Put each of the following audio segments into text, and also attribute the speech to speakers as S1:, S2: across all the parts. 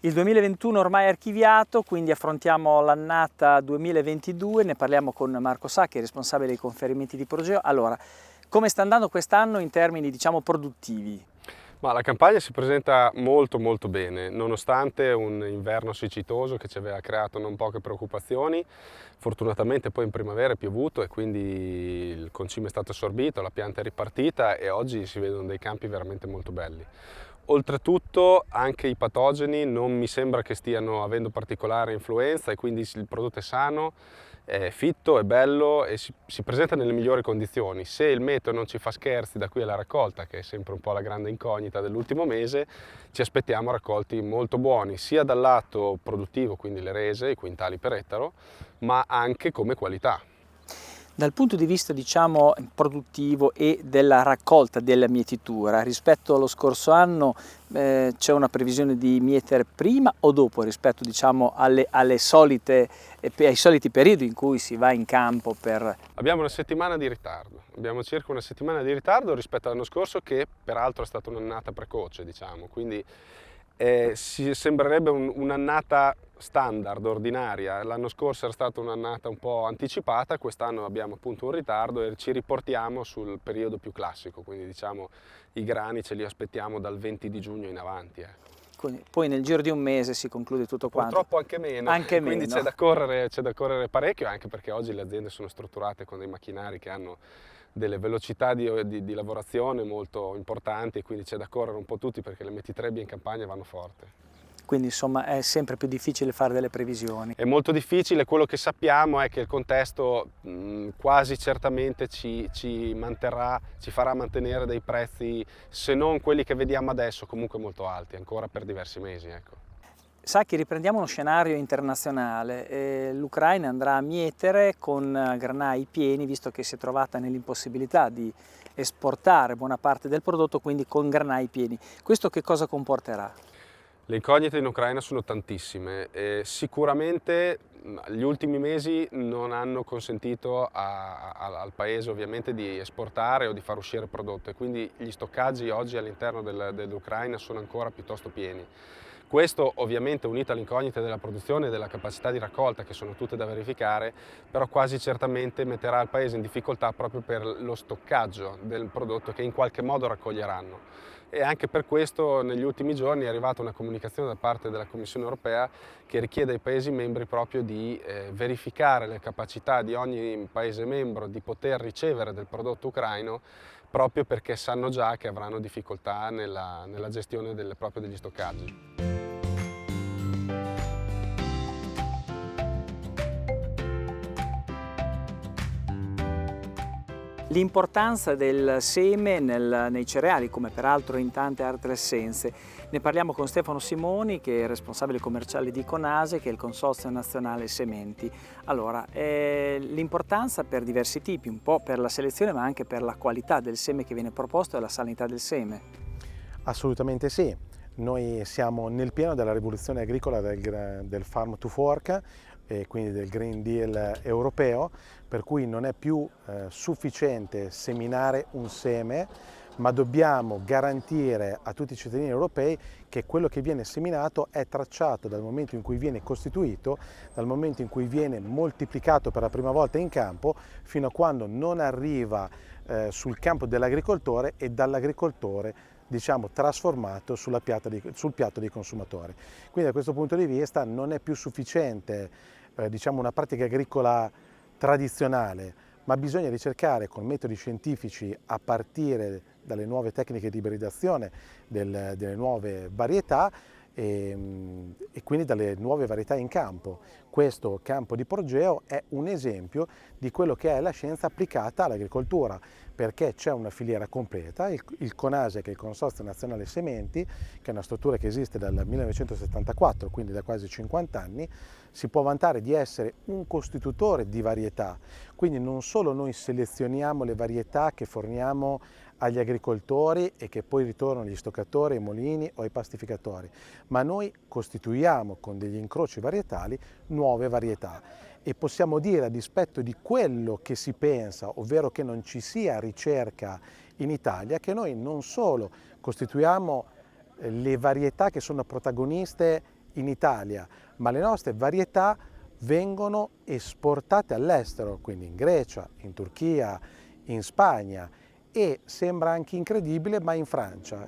S1: Il 2021 ormai è archiviato, quindi affrontiamo l'annata 2022, ne parliamo con Marco Sacchi, responsabile dei conferimenti di Progeo. Allora, come sta andando quest'anno in termini, diciamo, produttivi?
S2: Ma la campagna si presenta molto bene, nonostante un inverno siccitoso che ci aveva creato non poche preoccupazioni. Fortunatamente poi in primavera è piovuto e quindi il concime è stato assorbito, la pianta è ripartita e oggi si vedono dei campi veramente molto belli. Oltretutto anche i patogeni non mi sembra che stiano avendo particolare influenza e quindi il prodotto è sano, è fitto, è bello e si presenta nelle migliori condizioni. Se il meteo non ci fa scherzi da qui alla raccolta, che è sempre un po' la grande incognita dell'ultimo mese, ci aspettiamo raccolti molto buoni, sia dal lato produttivo, quindi le rese, i quintali per ettaro, ma anche come qualità.
S1: Dal punto di vista, diciamo, produttivo e della raccolta della mietitura, rispetto allo scorso anno c'è una previsione di mietere prima o dopo rispetto, diciamo, ai soliti periodi in cui si va in campo per...
S2: Abbiamo una settimana di ritardo, abbiamo circa una settimana di ritardo rispetto all'anno scorso che peraltro è stata un'annata precoce, diciamo, quindi sembrerebbe un'annata standard, ordinaria. L'anno scorso era stata un'annata un po' anticipata, quest'anno abbiamo appunto un ritardo e ci riportiamo sul periodo più classico, quindi diciamo i grani ce li aspettiamo dal 20 di giugno in avanti.
S1: Poi nel giro di un mese si conclude tutto quanto.
S2: Purtroppo anche meno,
S1: Anche
S2: quindi
S1: meno.
S2: c'è da correre parecchio, anche perché oggi le aziende sono strutturate con dei macchinari che hanno delle velocità di lavorazione molto importanti e quindi c'è da correre un po' tutti perché le mettitrebbie in campagna vanno forte.
S1: Quindi insomma è sempre più difficile fare delle previsioni.
S2: È molto difficile, quello che sappiamo è che il contesto quasi certamente ci farà mantenere dei prezzi, se non quelli che vediamo adesso, comunque molto alti, ancora per diversi mesi. Ecco.
S1: Sacchi, riprendiamo uno scenario internazionale. L'Ucraina andrà a mietere con granai pieni, visto che si è trovata nell'impossibilità di esportare buona parte del prodotto, quindi con granai pieni. Questo che cosa comporterà?
S2: Le incognite in Ucraina sono tantissime e sicuramente gli ultimi mesi non hanno consentito al paese ovviamente di esportare o di far uscire prodotto e quindi gli stoccaggi oggi all'interno dell'Ucraina sono ancora piuttosto pieni. Questo ovviamente unito alle incognite della produzione e della capacità di raccolta che sono tutte da verificare, però quasi certamente metterà il paese in difficoltà proprio per lo stoccaggio del prodotto che in qualche modo raccoglieranno. E anche per questo negli ultimi giorni è arrivata una comunicazione da parte della Commissione europea che richiede ai Paesi membri proprio di verificare le capacità di ogni Paese membro di poter ricevere del prodotto ucraino proprio perché sanno già che avranno difficoltà nella gestione proprio degli stoccaggi.
S1: L'importanza del seme nei cereali, come peraltro in tante altre essenze. Ne parliamo con Stefano Simoni, che è responsabile commerciale di Conase, che è il Consorzio Nazionale Sementi. Allora, l'importanza per diversi tipi, un po' per la selezione ma anche per la qualità del seme che viene proposto e la sanità del seme.
S3: Assolutamente sì. Noi siamo nel pieno della rivoluzione agricola del Farm to Fork, e quindi del Green Deal europeo, per cui non è più sufficiente seminare un seme, ma dobbiamo garantire a tutti i cittadini europei che quello che viene seminato è tracciato dal momento in cui viene costituito, dal momento in cui viene moltiplicato per la prima volta in campo, fino a quando non arriva sul campo dell'agricoltore e dall'agricoltore, diciamo, trasformato sul piatto dei consumatori. Quindi da questo punto di vista non è più sufficiente diciamo, una pratica agricola tradizionale, ma bisogna ricercare con metodi scientifici, a partire dalle nuove tecniche di ibridazione delle nuove varietà e quindi dalle nuove varietà in campo. Questo campo di Progeo è un esempio di quello che è la scienza applicata all'agricoltura, perché c'è una filiera completa, il CONASE, che è il Consorzio Nazionale Sementi, che è una struttura che esiste dal 1974, quindi da quasi 50 anni, si può vantare di essere un costitutore di varietà, quindi non solo noi selezioniamo le varietà che forniamo agli agricoltori e che poi ritornano agli stoccatori, ai molini o ai pastificatori, ma noi costituiamo con degli incroci varietali nuove varietà e possiamo dire, a dispetto di quello che si pensa, ovvero che non ci sia ricerca in Italia, che noi non solo costituiamo le varietà che sono protagoniste in Italia, ma le nostre varietà vengono esportate all'estero, quindi in Grecia, in Turchia, in Spagna e sembra anche incredibile, ma in Francia.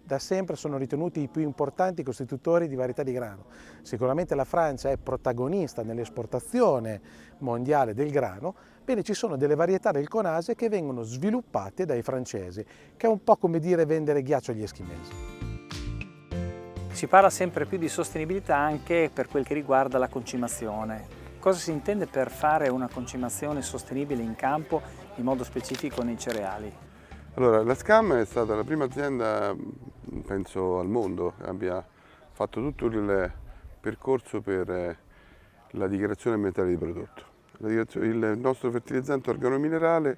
S3: Da sempre sono ritenuti i più importanti costitutori di varietà di grano. Sicuramente la Francia è protagonista nell'esportazione mondiale del grano, bene, ci sono delle varietà del Conase che vengono sviluppate dai francesi, che è un po' come dire vendere ghiaccio agli eschimesi.
S1: Si parla sempre più di sostenibilità anche per quel che riguarda la concimazione. Cosa si intende per fare una concimazione sostenibile in campo, in modo specifico nei cereali?
S4: Allora, la SCAM è stata la prima azienda, penso al mondo, che abbia fatto tutto il percorso per la dichiarazione ambientale di prodotto. Il nostro fertilizzante organominerale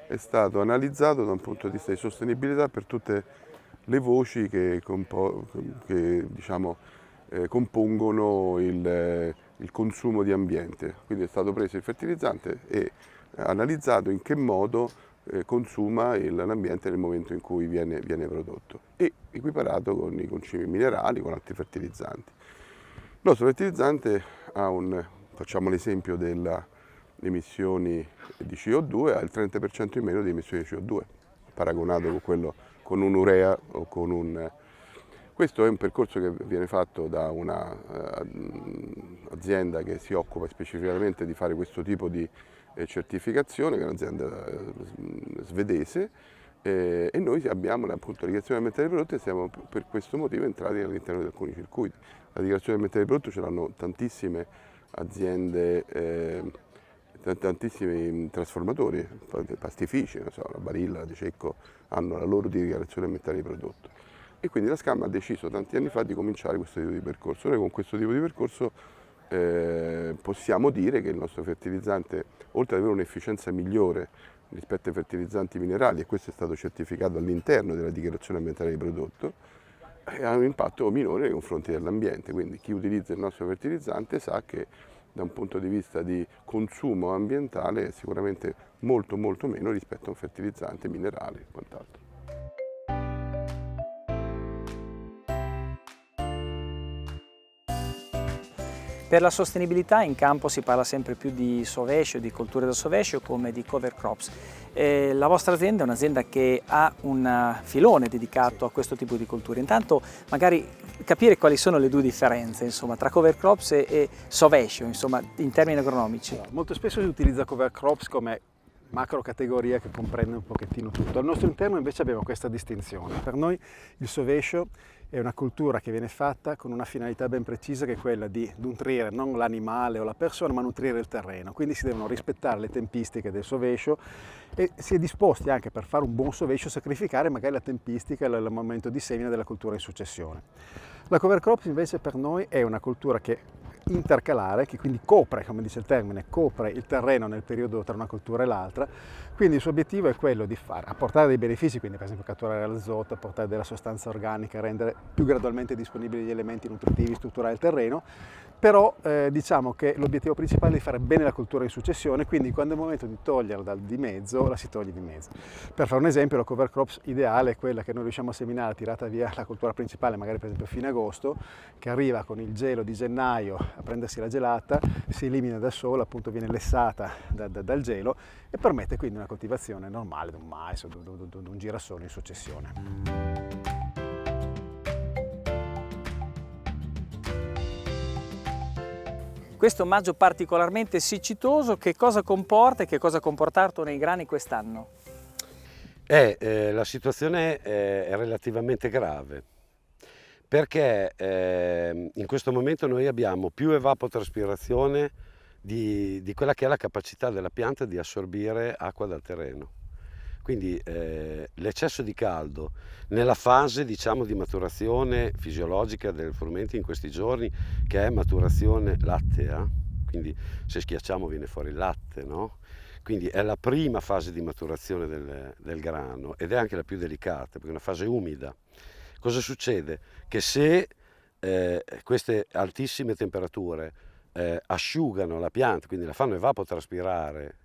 S4: è stato analizzato da un punto di vista di sostenibilità per tutte le voci che diciamo, compongono il consumo di ambiente. Quindi è stato preso il fertilizzante e analizzato in che modo consuma l'ambiente nel momento in cui viene prodotto e equiparato con i concimi minerali, con altri fertilizzanti. Il nostro fertilizzante facciamo l'esempio delle emissioni di CO2, ha il 30% in meno di emissioni di CO2, paragonato con un urea o con un... Questo è un percorso che viene fatto da un'azienda che si occupa specificamente di fare questo tipo di certificazione, che è un'azienda svedese, e noi abbiamo appunto la dichiarazione ambientale dei prodotti e siamo per questo motivo entrati all'interno di alcuni circuiti. La dichiarazione ambientale dei prodotti ce l'hanno tantissime aziende, tantissimi trasformatori, pastifici, non so, la Barilla, la De Cecco hanno la loro dichiarazione ambientale di prodotto. E quindi la SCAM ha deciso tanti anni fa di cominciare questo tipo di percorso. Noi con questo tipo di percorso possiamo dire che il nostro fertilizzante, oltre ad avere un'efficienza migliore rispetto ai fertilizzanti minerali, e questo è stato certificato all'interno della dichiarazione ambientale di prodotto, ha un impatto minore nei confronti dell'ambiente. Quindi chi utilizza il nostro fertilizzante sa che da un punto di vista di consumo ambientale è sicuramente molto meno rispetto a un fertilizzante minerale e quant'altro.
S1: Per la sostenibilità in campo si parla sempre più di sovescio, di colture da sovescio come di cover crops. La vostra azienda è un'azienda che ha un filone dedicato a questo tipo di colture. Intanto magari capire quali sono le due differenze, insomma, tra cover crops e sovescio, insomma, in termini agronomici.
S5: Molto spesso si utilizza cover crops come macro categoria che comprende un pochettino tutto. Al nostro interno invece abbiamo questa distinzione. Per noi il sovescio è una coltura che viene fatta con una finalità ben precisa, che è quella di nutrire non l'animale o la persona, ma nutrire il terreno. Quindi si devono rispettare le tempistiche del sovescio e si è disposti anche, per fare un buon sovescio, a sacrificare magari la tempistica e il momento di semina della coltura in successione. La cover crops invece per noi è una coltura che intercalare, che quindi copre, come dice il termine, copre il terreno nel periodo tra una coltura e l'altra. Quindi il suo obiettivo è quello di apportare dei benefici, quindi per esempio catturare l'azoto, apportare della sostanza organica, rendere più gradualmente disponibili gli elementi nutritivi, strutturare il terreno, però diciamo che l'obiettivo principale è di fare bene la coltura in successione, quindi quando è il momento di toglierla di mezzo, la si toglie di mezzo. Per fare un esempio, la cover crops ideale è quella che noi riusciamo a seminare tirata via la coltura principale, magari per esempio a fine agosto, che arriva con il gelo di gennaio a prendersi la gelata, si elimina da solo, appunto viene lessata dal gelo e permette quindi una coltivazione normale di un mais o di un girasole in successione.
S1: Questo maggio particolarmente siccitoso, che cosa comporta e che cosa ha comportato nei grani quest'anno?
S6: La situazione è relativamente grave, perché in questo momento noi abbiamo più evapotraspirazione di quella che è la capacità della pianta di assorbire acqua dal terreno. Quindi l'eccesso di caldo nella fase, diciamo, di maturazione fisiologica del frumento in questi giorni, che è maturazione lattea, quindi se schiacciamo viene fuori il latte, no? Quindi è la prima fase di maturazione del grano ed è anche la più delicata, perché è una fase umida. Cosa succede? Che se queste altissime temperature asciugano la pianta, quindi la fanno evapotraspirare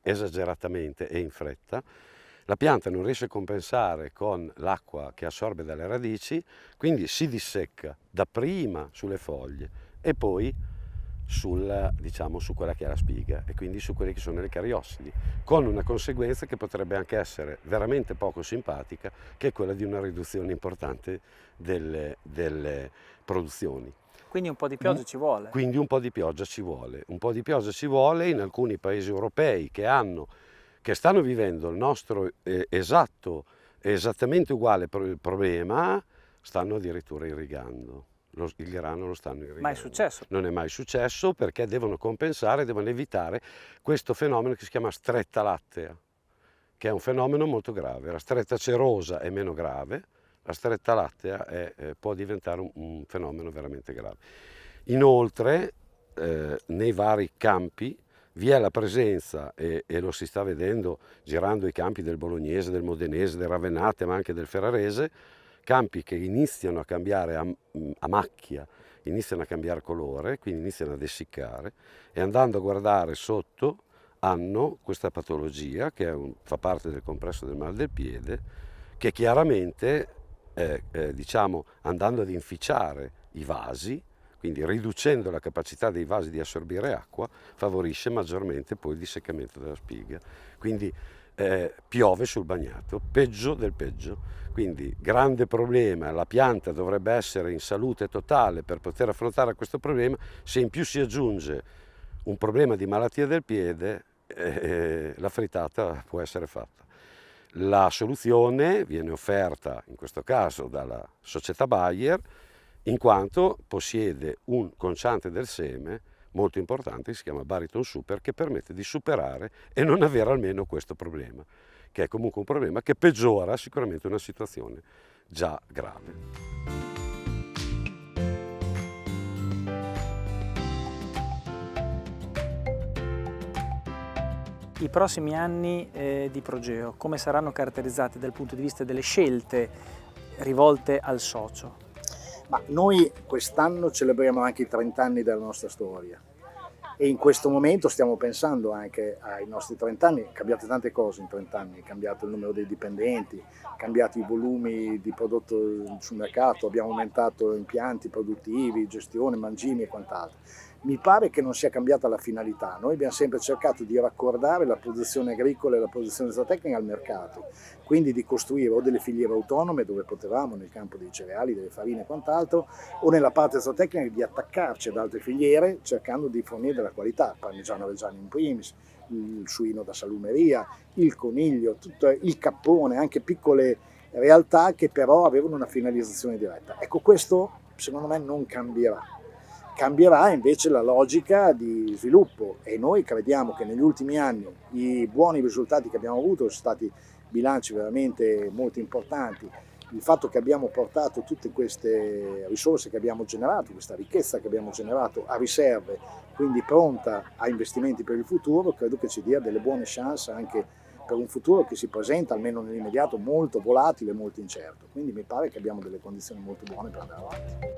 S6: esageratamente e in fretta, la pianta non riesce a compensare con l'acqua che assorbe dalle radici, quindi si dissecca dapprima sulle foglie e poi diciamo, su quella che è la spiga e quindi su quelle che sono le cariossidi, con una conseguenza che potrebbe anche essere veramente poco simpatica, che è quella di una riduzione importante delle produzioni.
S1: Quindi un po' di pioggia ci vuole.
S6: Quindi un po' di pioggia ci vuole. Un po' di pioggia ci vuole in alcuni paesi europei che stanno vivendo il nostro esattamente uguale problema, stanno addirittura irrigando. Il grano lo stanno irrigando.
S1: Mai successo?
S6: Non è mai successo perché devono compensare, devono evitare questo fenomeno che si chiama stretta lattea, che è un fenomeno molto grave. La stretta cerosa è meno grave, la stretta lattea può diventare un fenomeno veramente grave. Inoltre, nei vari campi vi è la presenza, e lo si sta vedendo girando i campi del Bolognese, del Modenese, del Ravennate, ma anche del Ferrarese, campi che iniziano a cambiare a macchia, iniziano a cambiare colore, quindi iniziano ad essiccare, e andando a guardare sotto hanno questa patologia che fa parte del compresso del mal del piede, che chiaramente, diciamo, andando ad inficiare i vasi, quindi riducendo la capacità dei vasi di assorbire acqua, favorisce maggiormente poi il disseccamento della spiga. Quindi piove sul bagnato, peggio del peggio. Quindi grande problema, la pianta dovrebbe essere in salute totale per poter affrontare questo problema, se in più si aggiunge un problema di malattia del piede, la frittata può essere fatta. La soluzione viene offerta in questo caso dalla società Bayer, in quanto possiede un conciante del seme molto importante che si chiama Bariton Super, che permette di superare e non avere almeno questo problema, che è comunque un problema che peggiora sicuramente una situazione già grave.
S1: I prossimi anni di Progeo come saranno caratterizzati dal punto di vista delle scelte rivolte al socio?
S7: Ma noi quest'anno celebriamo anche i 30 anni della nostra storia e in questo momento stiamo pensando anche ai nostri 30 anni. Cambiate tante cose in 30 anni, è cambiato il numero dei dipendenti, cambiati i volumi di prodotto sul mercato, abbiamo aumentato impianti produttivi, gestione, mangimi e quant'altro. Mi pare che non sia cambiata la finalità. Noi abbiamo sempre cercato di raccordare la produzione agricola e la produzione zootecnica al mercato, quindi di costruire o delle filiere autonome dove potevamo nel campo dei cereali, delle farine e quant'altro, o nella parte zootecnica di attaccarci ad altre filiere cercando di fornire della qualità, parmigiano reggiano in primis, il suino da salumeria, il coniglio, tutto il cappone, anche piccole realtà che però avevano una finalizzazione diretta. Ecco, questo secondo me non cambierà. Cambierà invece la logica di sviluppo e noi crediamo che negli ultimi anni i buoni risultati che abbiamo avuto sono stati bilanci veramente molto importanti. Il fatto che abbiamo portato tutte queste risorse che abbiamo generato, questa ricchezza che abbiamo generato a riserve, quindi pronta a investimenti per il futuro, credo che ci dia delle buone chance anche per un futuro che si presenta, almeno nell'immediato, molto volatile e molto incerto. Quindi mi pare che abbiamo delle condizioni molto buone per andare avanti.